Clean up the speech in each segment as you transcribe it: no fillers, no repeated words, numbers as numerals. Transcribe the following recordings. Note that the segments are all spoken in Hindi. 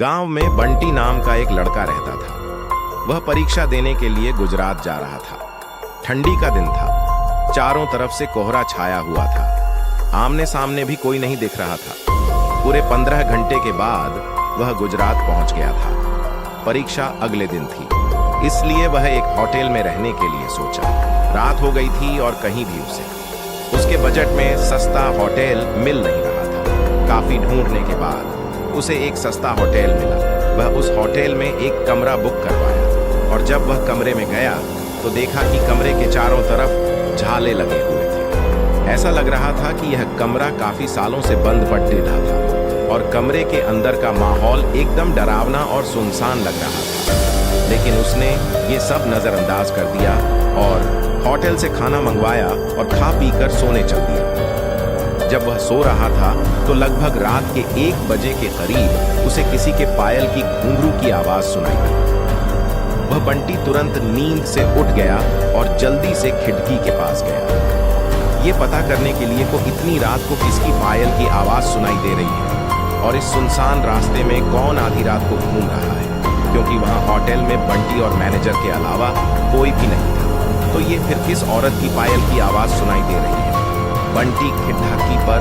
गांव में बंटी नाम का एक लड़का रहता था। वह परीक्षा देने के लिए गुजरात जा रहा था। ठंडी का दिन था। चारों तरफ से कोहरा छाया हुआ था। आमने सामने भी कोई नहीं दिख रहा था। पूरे 15 घंटे के बाद वह गुजरात पहुंच गया था। परीक्षा अगले दिन थी, इसलिए वह एक होटल में रहने के लिए सोचा। रात हो गई थी और कहीं भी उसके बजट में सस्ता होटल मिल नहीं रहा था। काफी ढूंढने के बाद उसे एक सस्ता होटल मिला। वह उस होटल में एक कमरा बुक करवाया और जब वह कमरे में गया तो देखा कि कमरे के चारों तरफ झाले लगे हुए थे। ऐसा लग रहा था कि यह कमरा काफी सालों से बंद पड़ा था और कमरे के अंदर का माहौल एकदम डरावना और सुनसान लग रहा था। लेकिन उसने ये सब नजरअंदाज कर दिया और होटल से खाना मंगवाया और खा पीकर सोने चल दिया। जब वह सो रहा था तो लगभग रात के 1 बजे के करीब उसे किसी के पायल की घुंघरू की आवाज सुनाई दी। वह बंटी तुरंत नींद से उठ गया और जल्दी से खिड़की के पास गया। ये पता करने के लिए को इतनी रात को किसकी पायल की आवाज सुनाई दे रही है और इस सुनसान रास्ते में कौन आधी रात को घूम रहा है, क्योंकि वहां होटल में बंटी और मैनेजर के अलावा कोई भी नहीं था। तो ये फिर किस औरत की पायल की आवाज सुनाई दे रही है। बंटी खिड़की पर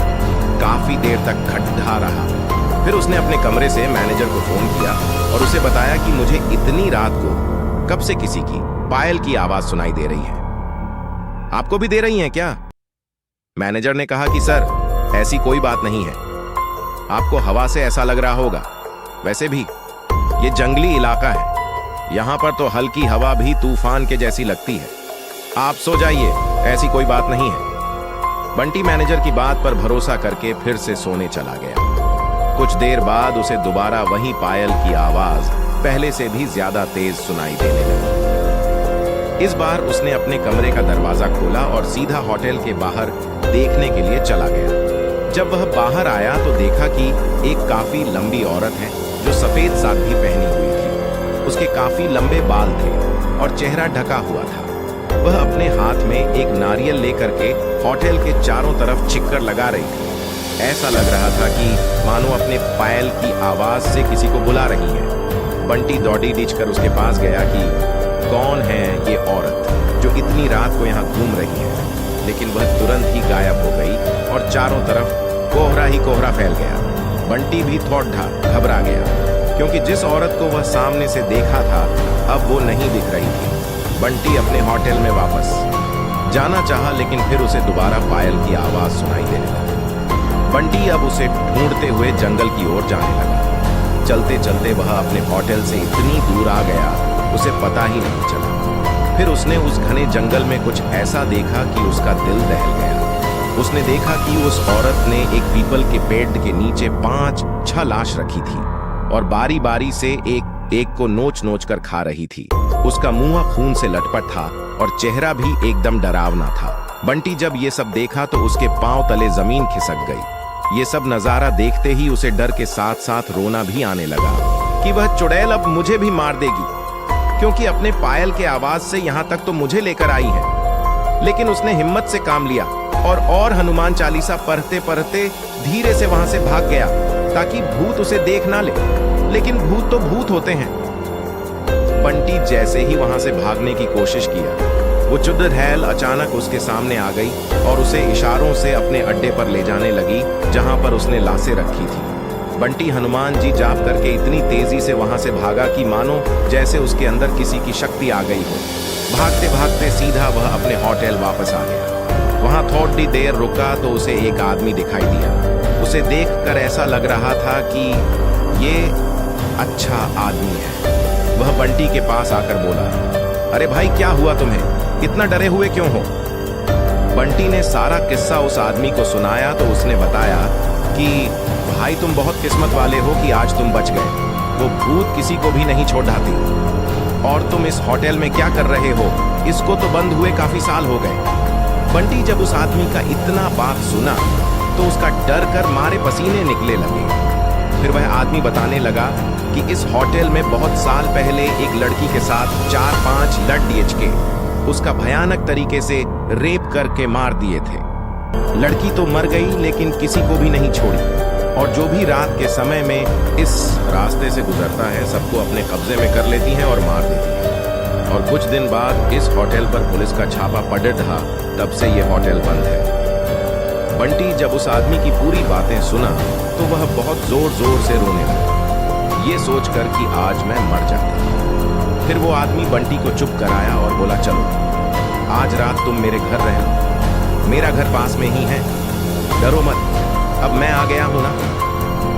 काफी देर तक खड़ा रहा। फिर उसने अपने कमरे से मैनेजर को फोन किया और उसे बताया कि मुझे इतनी रात को कब से किसी की पायल की आवाज सुनाई दे रही है। आपको भी दे रही है क्या? मैनेजर ने कहा कि सर, ऐसी कोई बात नहीं है। आपको हवा से ऐसा लग रहा होगा। वैसे भी ये जंगली इलाका है, यहां पर तो हल्की हवा भी तूफान के जैसी लगती है। आप सो जाइए, ऐसी कोई बात नहीं है। बंटी मैनेजर की बात पर भरोसा करके फिर से सोने चला गया। कुछ देर बाद उसे दोबारा वही पायल की आवाज पहले से भी ज्यादा तेज सुनाई देने लगी। इस बार उसने अपने कमरे का दरवाजा खोला और सीधा होटल के बाहर देखने के लिए चला गया। जब वह बाहर आया तो देखा कि एक काफी लंबी औरत है जो सफेद साड़ी पहनी हुई थी। उसके काफी लंबे बाल थे और चेहरा ढका हुआ था। वह अपने हाथ में एक नारियल लेकर के होटल के चारों तरफ चिक्कर लगा रही थी। ऐसा लग रहा था कि मानो अपने पायल की आवाज से किसी को बुला रही है। बंटी दौड़ी कर उसके पास गया कि कौन है ये औरत जो इतनी रात को यहाँ घूम रही है। लेकिन वह तुरंत ही गायब हो गई और चारों तरफ कोहरा ही कोहरा फैल गया। बंटी भी थोड़ा घबरा गया, क्योंकि जिस औरत को वह सामने से देखा था अब वो नहीं दिख रही थी। बंटी अपने होटल में वापस जाना चाहा, लेकिन फिर उसे दोबारा पायल की आवाज सुनाई देने लगी। बंटी अब उसे ढूंढते हुए जंगल की ओर जाने लगा। चलते चलते वह अपने होटल से इतनी दूर आ गया उसे पता ही नहीं चला। फिर उसने उस घने जंगल में कुछ ऐसा देखा कि उसका दिल दहल गया। उसने देखा कि उस औरत ने एक पीपल के पेड़ के नीचे 5-6 लाश रखी थी और बारी बारी से एक को नोच नोच कर खा रही थी। उसका मुंह खून से लटपट था और चेहरा भी एकदम डरावना था। बंटी जब ये सब देखा तो उसके पांव तले जमीन खिसक गई। ये सब नजारा देखते ही उसे डर के साथ साथ रोना भी आने लगा कि वह चुड़ैल अब मुझे भी मार देगी, क्योंकि अपने पायल के आवाज से यहाँ तक तो मुझे लेकर आई है। लेकिन उसने हिम्मत से काम लिया और हनुमान चालीसा पढ़ते पढ़ते धीरे से वहां से भाग गया ताकि भूत उसे देख ना ले। लेकिन भूत तो भूत होते हैं। बंटी जैसे ही वहां से भागने की कोशिश किया, वो चुड़ैल अचानक उसके सामने आ गई और उसे इशारों से अपने अड्डे पर ले जाने लगी जहां पर उसने लाशें रखी थी। बंटी हनुमान जी जाप करके इतनी तेजी से वहां से भागा कि मानो जैसे उसके अंदर किसी की शक्ति आ गई हो। भागते भागते सीधा वह अपने होटल वापस आ गया। वहां थोड़ी देर रुका तो उसे एक आदमी दिखाई दिया। उसे देखकर ऐसा लग रहा था कि ये अच्छा आदमी है। वह बंटी के पास आकर बोला, अरे भाई, क्या हुआ तुम्हें? इतना डरे हुए क्यों हो? बंटी ने सारा किस्सा उस आदमी को सुनाया तो उसने बताया कि भाई, तुम बहुत किस्मत वाले हो कि आज तुम बच गए। वो भूत किसी को भी नहीं छोड़ जाती। और तुम इस होटल में क्या कर रहे हो? इसको तो बंद हुए काफी साल हो गए। बंटी जब उस आदमी का इतना बात सुना तो उसका डर कर मारे पसीने निकले लगे। फिर वह आदमी बताने लगा कि इस होटल में बहुत साल पहले एक लड़की के साथ 4-5 लड़के के उसका भयानक तरीके से रेप करके मार दिए थे। लड़की तो मर गई लेकिन किसी को भी नहीं छोड़ी। और जो भी रात के समय में इस रास्ते से गुजरता है सबको अपने कब्जे में कर लेती हैं और मार देती हैं। और कुछ दिन बाद इस होटल पर पुलिस का छापा पड़ रहा, तब से ये होटल बंद है। बंटी जब उस आदमी की पूरी बातें सुना तो वह बहुत जोर जोर से रोने लगा, ये सोचकर कि आज मैं मर जाता। फिर वो आदमी बंटी को चुप कराया और बोला, चलो आज रात तुम मेरे घर रहो, मेरा घर पास में ही है, डरो मत, अब मैं आ गया हूं ना।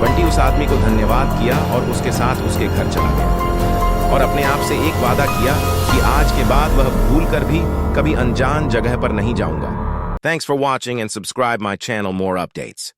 बंटी उस आदमी को धन्यवाद किया और उसके साथ उसके घर चला गया और अपने आप से एक वादा किया कि आज के बाद वह भूलकर भी कभी अनजान जगह पर नहीं जाऊंगा। Thanks for watching and subscribe my channel more updates.